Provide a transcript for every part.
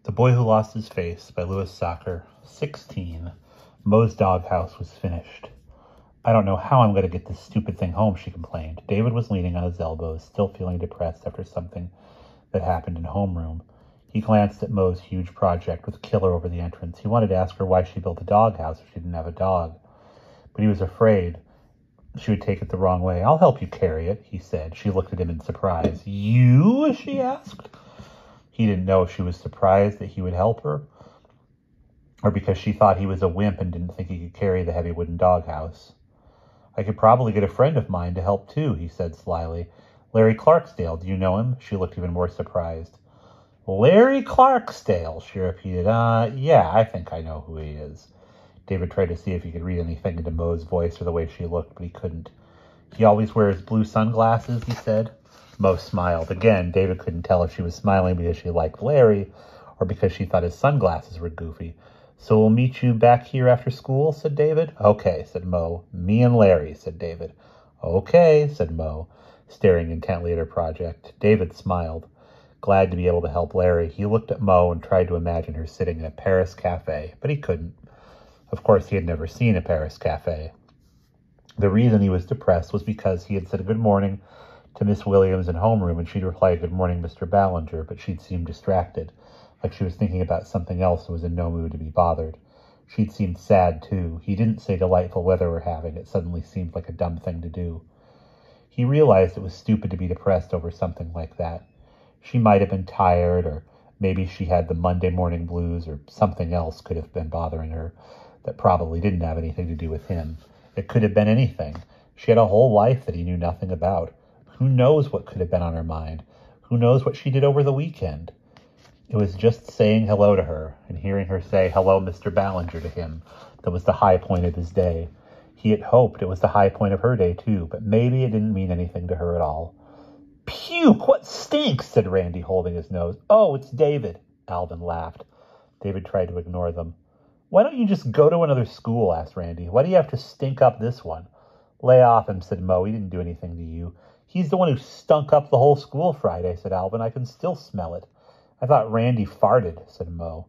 The Boy Who Lost His Face by Louis Sachar. 16. Mo's doghouse was finished. I don't know how I'm going to get this stupid thing home, she complained. David was leaning on his elbows, still feeling depressed after something that happened in homeroom. He glanced at Mo's huge project with Killer over the entrance. He wanted to ask her why she built a doghouse if she didn't have a dog. But he was afraid she would take it the wrong way. I'll help you carry it, he said. She looked at him in surprise. You? She asked. He didn't know if she was surprised that he would help her, or because she thought he was a wimp and didn't think he could carry the heavy wooden doghouse. I could probably get a friend of mine to help too, he said slyly. Larry Clarksdale, do you know him? She looked even more surprised. Larry Clarksdale, she repeated. Yeah, I think I know who he is. David tried to see if he could read anything into Mo's voice or the way she looked, but he couldn't. He always wears blue sunglasses, he said. Mo smiled. Again, David couldn't tell if she was smiling because she liked Larry or because she thought his sunglasses were goofy. So we'll meet you back here after school, said David. Okay, said Mo. Me and Larry, said David. Okay, said Mo, staring intently at her project. David smiled, glad to be able to help Larry. He looked at Mo and tried to imagine her sitting in a Paris cafe, but he couldn't. Of course, he had never seen a Paris cafe. The reason he was depressed was because he had said good morning to Miss Williams in homeroom, and she'd replied, good morning, Mr. Ballinger, but she'd seemed distracted, like she was thinking about something else and was in no mood to be bothered. She'd seemed sad, too. He didn't say delightful weather we're having. It suddenly seemed like a dumb thing to do. He realized it was stupid to be depressed over something like that. She might have been tired, or maybe she had the Monday morning blues, or something else could have been bothering her that probably didn't have anything to do with him. It could have been anything. She had a whole life that he knew nothing about. Who knows what could have been on her mind? Who knows what she did over the weekend? It was just saying hello to her and hearing her say, hello, Mr. Ballinger, to him that was the high point of his day. He had hoped it was the high point of her day, too, but maybe it didn't mean anything to her at all. Puke, what stinks, said Randy, holding his nose. Oh, it's David, Alvin laughed. David tried to ignore them. Why don't you just go to another school, asked Randy. Why do you have to stink up this one? Lay off him, said Mo. He didn't do anything to you. He's the one who stunk up the whole school Friday, said Alvin. I can still smell it. I thought Randy farted, said Mo.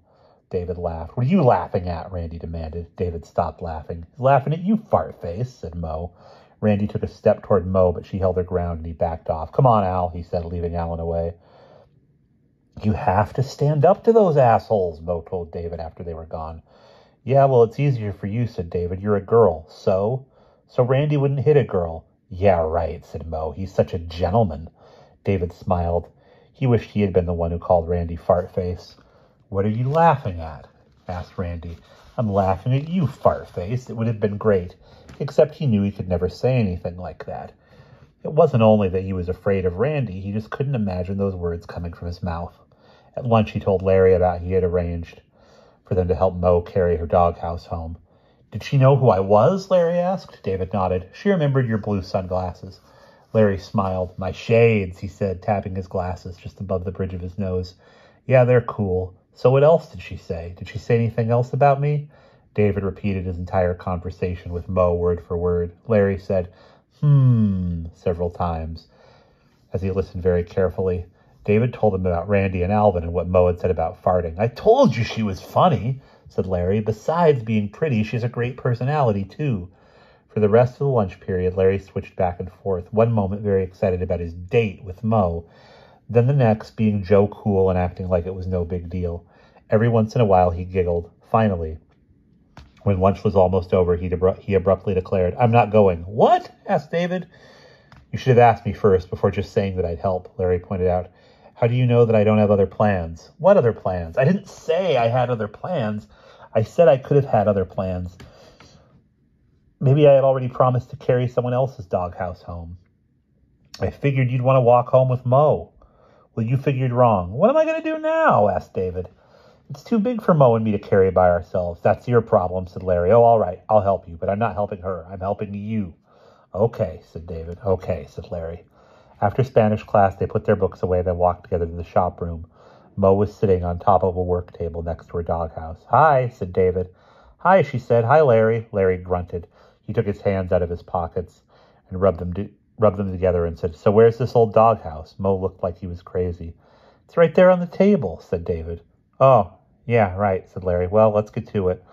David laughed. What are you laughing at? Randy demanded. David stopped laughing. He's laughing at you, fart face, said Mo. Randy took a step toward Mo, but she held her ground and he backed off. Come on, Al, he said, leaving Alan away. You have to stand up to those assholes, Mo told David after they were gone. Yeah, well, it's easier for you, said David. You're a girl. So Randy wouldn't hit a girl. Yeah, right, said Mo. He's such a gentleman. David smiled. He wished he had been the one who called Randy Fartface. What are you laughing at? Asked Randy. I'm laughing at you, Fartface. It would have been great, except he knew he could never say anything like that. It wasn't only that he was afraid of Randy, he just couldn't imagine those words coming from his mouth. At lunch, he told Larry about he had arranged for them to help Mo carry her doghouse home. Did she know who I was? Larry asked. David nodded. She remembered your blue sunglasses. Larry smiled. My shades, he said, tapping his glasses just above the bridge of his nose. Yeah, they're cool. So what else did she say? Did she say anything else about me? David repeated his entire conversation with Mo word for word. Larry said, several times as he listened very carefully. David told him about Randy and Alvin and what Mo had said about farting. I told you she was funny, said Larry. Besides being pretty, she has a great personality, too. For the rest of the lunch period, Larry switched back and forth, one moment very excited about his date with Mo, then the next being Joe Cool and acting like it was no big deal. Every once in a while, he giggled. Finally, when lunch was almost over, he abruptly declared, I'm not going. What? Asked David. You should have asked me first before just saying that I'd help, Larry pointed out. How do you know that I don't have other plans? What other plans? I didn't say I had other plans. I said I could have had other plans. Maybe I had already promised to carry someone else's doghouse home. I figured you'd want to walk home with Mo. Well, you figured wrong. What am I going to do now? Asked David. It's too big for Mo and me to carry by ourselves. That's your problem, said Larry. Oh, all right, I'll help you, but I'm not helping her. I'm helping you. Okay, said David. Okay, said Larry. After Spanish class, they put their books away, then walked together to the shop room. Mo was sitting on top of a work table next to her doghouse. Hi, said David. Hi, she said. Hi, Larry. Larry grunted. He took his hands out of his pockets and rubbed them together and said, So where's this old doghouse? Mo looked like he was crazy. It's right there on the table, said David. Oh, yeah, right, said Larry. Well, let's get to it.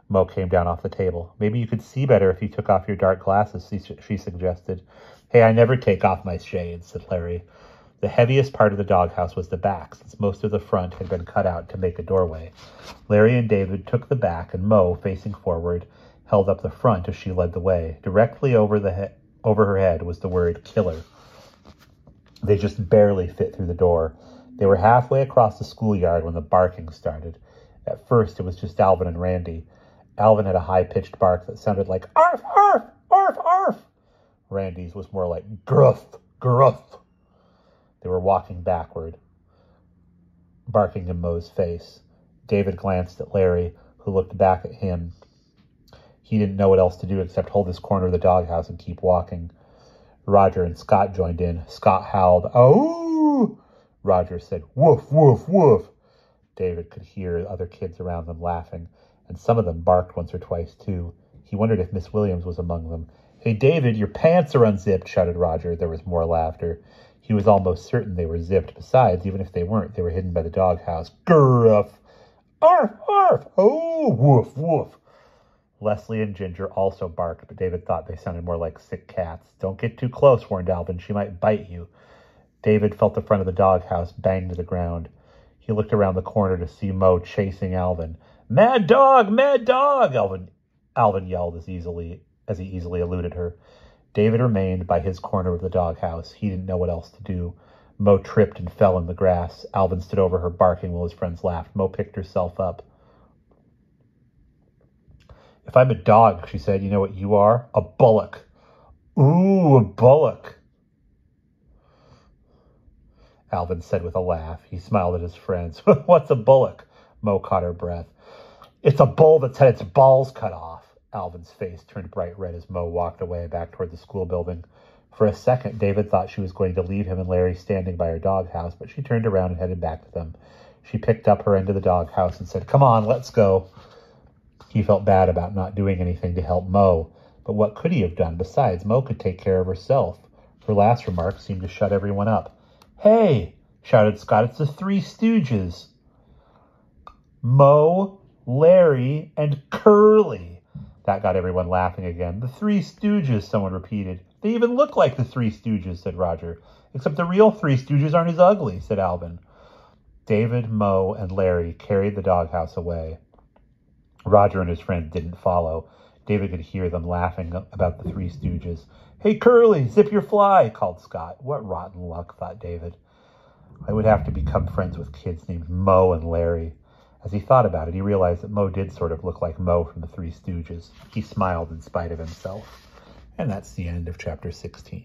Mo came down off the table. Maybe you could see better if you took off your dark glasses, she suggested. Hey, I never take off my shades, said Larry. The heaviest part of the doghouse was the back, since most of the front had been cut out to make a doorway. Larry and David took the back, and Mo, facing forward, held up the front as she led the way. Directly over her head was the word killer. They just barely fit through the door. They were halfway across the schoolyard when the barking started. At first, it was just Alvin and Randy. Alvin had a high-pitched bark that sounded like arf, arf, arf, arf. Randy's was more like gruff, gruff. They were walking backward, barking in Mo's face. David glanced at Larry, who looked back at him. He didn't know what else to do except hold his corner of the doghouse and keep walking. Roger and Scott joined in. Scott howled, "Oh!" Roger said, "Woof, woof, woof." David could hear other kids around them laughing, and some of them barked once or twice, too. He wondered if Miss Williams was among them. "Hey, David, your pants are unzipped," shouted Roger. There was more laughter. He was almost certain they were zipped. Besides, even if they weren't, they were hidden by the doghouse. Gruff! Arf, arf! Oh, woof, woof! Leslie and Ginger also barked, but David thought they sounded more like sick cats. "Don't get too close," warned Alvin. "She might bite you." David felt the front of the doghouse bang to the ground. He looked around the corner to see Mo chasing Alvin. "Mad dog! Mad dog!" Alvin yelled as he easily eluded her. David remained by his corner of the doghouse. He didn't know what else to do. Mo tripped and fell in the grass. Alvin stood over her, barking while his friends laughed. Mo picked herself up. "If I'm a dog," she said, "you know what you are? A bullock." "Ooh, a bullock," Alvin said with a laugh. He smiled at his friends. "What's a bullock?" Mo caught her breath. "It's a bull that's had its balls cut off." Alvin's face turned bright red as Mo walked away back toward the school building. For a second, David thought she was going to leave him and Larry standing by her doghouse, but she turned around and headed back to them. She picked up her end of the doghouse and said, "Come on, let's go." He felt bad about not doing anything to help Mo, but what could he have done? Besides, Mo could take care of herself. Her last remark seemed to shut everyone up. "Hey!" shouted Scott. "It's the Three Stooges." Mo, Larry, and Curly. That got everyone laughing again. "The Three Stooges," someone repeated. "They even look like the Three Stooges," said Roger. "Except the real Three Stooges aren't as ugly," said Alvin. David, Mo, and Larry carried the doghouse away. Roger and his friends didn't follow. David could hear them laughing about the Three Stooges. "Hey, Curly, zip your fly," called Scott. What rotten luck, thought David. I would have to become friends with kids named Mo and Larry. As he thought about it, he realized that Mo did sort of look like Mo from the Three Stooges. He smiled in spite of himself. And that's the end of chapter 16.